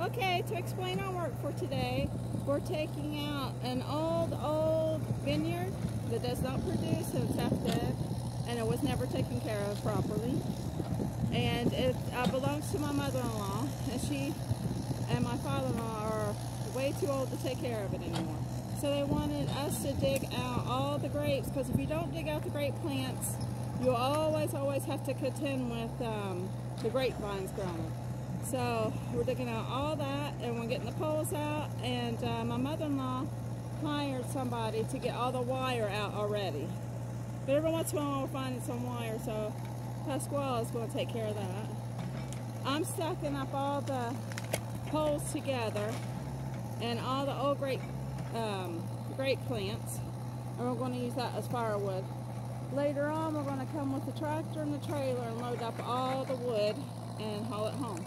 Okay, to explain our work for today, we're taking out an old vineyard that does not produce, so it's half dead, and it was never taken care of properly. And it belongs to my mother-in-law, and she and my father-in-law are way too old to take care of it anymore. So they wanted us to dig out all the grapes, because if you don't dig out the grape plants, you'll always have to contend with the grapevines growing. So we're digging out all that, and we're getting the poles out, and my mother-in-law hired somebody to get all the wire out already. But every once in a while we're finding some wire, so Pasquale is going to take care of that. I'm stacking up all the poles together and all the old grape plants, and we're going to use that as firewood. Later on, we're going to come with the tractor and the trailer and load up all the wood and haul it home.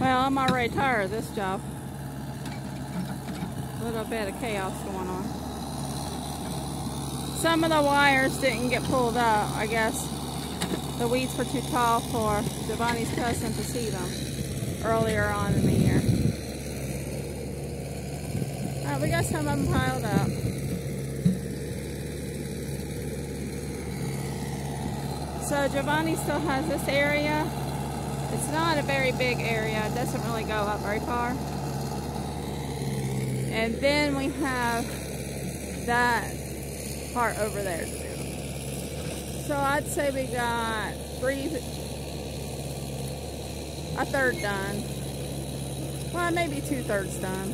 Well, I'm already tired of this job. A little bit of chaos going on. Some of the wires didn't get pulled out. I guess the weeds were too tall for Giovanni's cousin to see them earlier on in the year. Alright, we got some of them piled up. So Giovanni still has this area. It's not a very big area. It doesn't really go up very far. And then we have that part over there to do. So I'd say we got a third done. Well, maybe 2/3 done.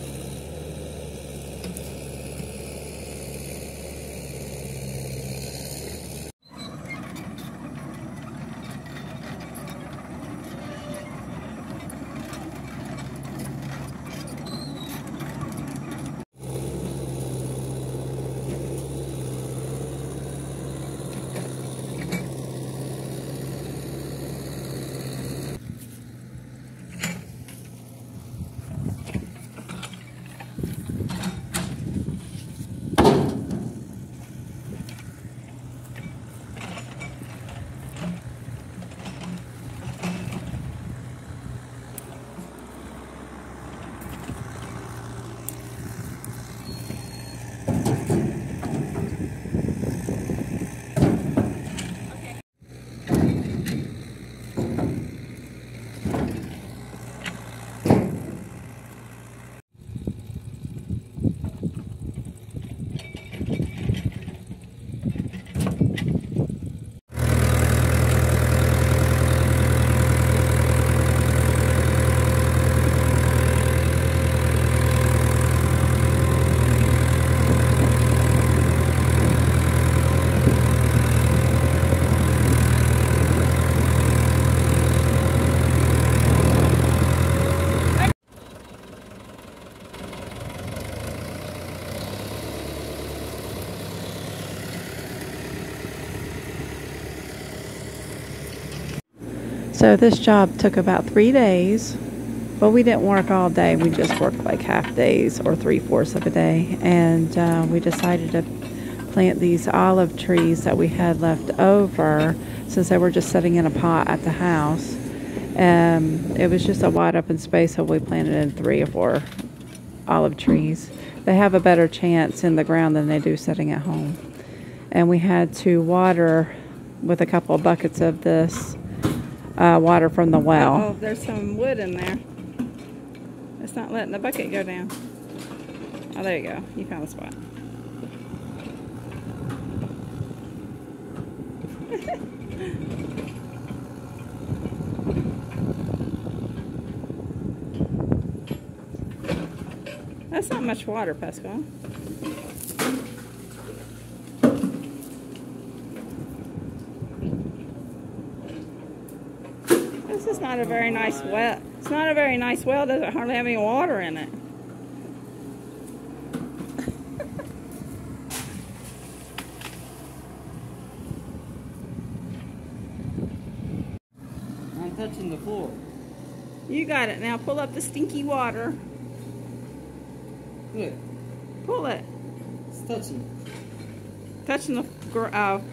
So this job took about 3 days, but we didn't work all day. We just worked like half days or 3/4 of a day. And we decided to plant these olive trees that we had left over since they were just sitting in a pot at the house. It was just a wide open space, so we planted in 3 or 4 olive trees. They have a better chance in the ground than they do sitting at home. And we had to water with a couple of buckets of this water from the well. Oh, there's some wood in there. It's not letting the bucket go down. Oh, there you go. You found the spot. That's not much water, Pascal. This is not a very nice well. It's not a very nice well. Does it hardly have any water in it? I'm touching the floor. You got it. Now pull up the stinky water. Good. Pull it. It's touching. Touching the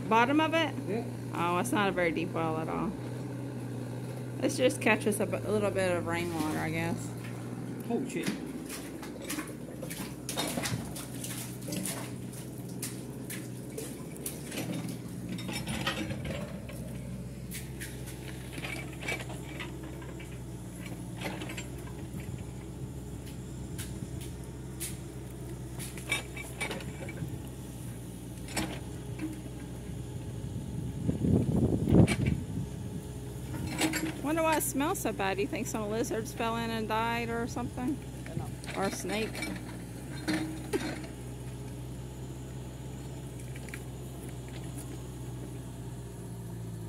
bottom of it? Yeah. Oh, it's not a very deep well at all. Let's just catch us a little bit of rainwater, I guess. Oh, shit. Wonder why it smells so bad. Do you think some lizards fell in and died or something? Or a snake?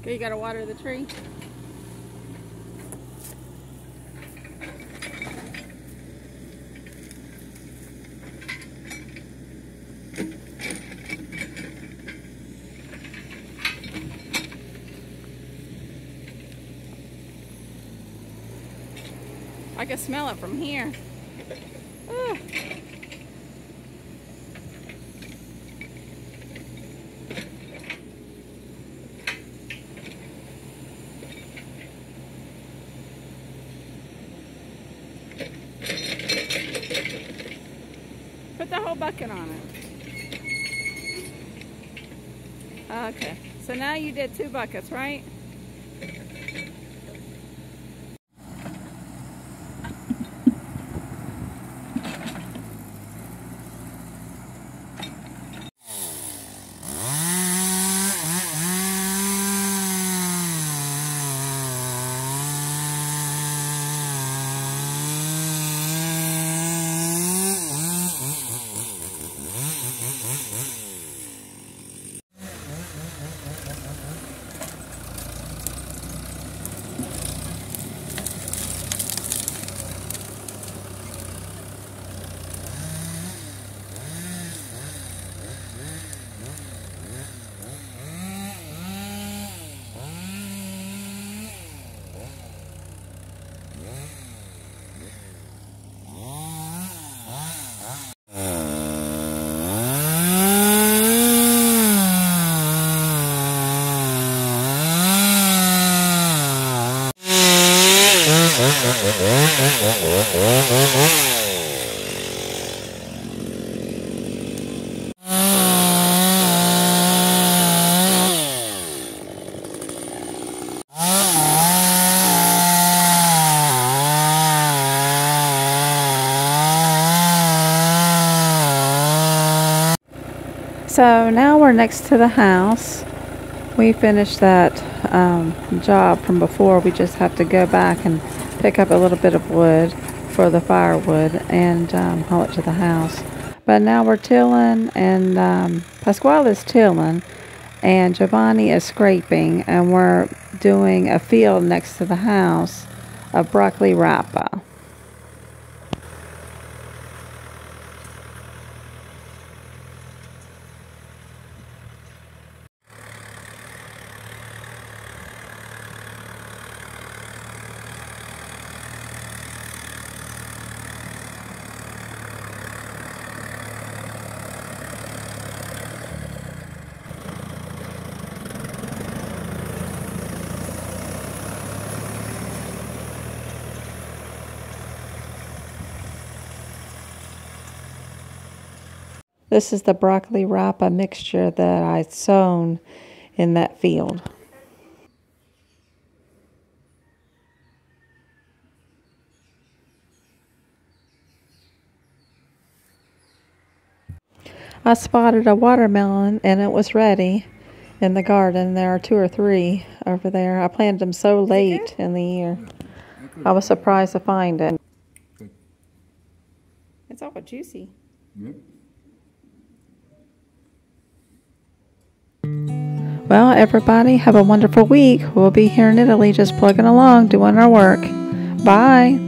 Okay, you gotta water the tree. I can smell it from here. Ugh. Put the whole bucket on it. Okay, so now you did 2 buckets, right? So now we're next to the house. We finished that job from before. We just have to go back and pick up a little bit of wood for the firewood and haul it to the house. But now we're tilling, and Pasquale is tilling and Giovanni is scraping, and we're doing a field next to the house of broccoli rapa. This is the broccoli rapa mixture that I sown in that field. I spotted a watermelon and it was ready in the garden. There are 2 or 3 over there. I planted them so late in the year. I was surprised to find it. Good. It's all but juicy. Yep. Well, everybody, have a wonderful week. We'll be here in Italy just plugging along, doing our work. Bye.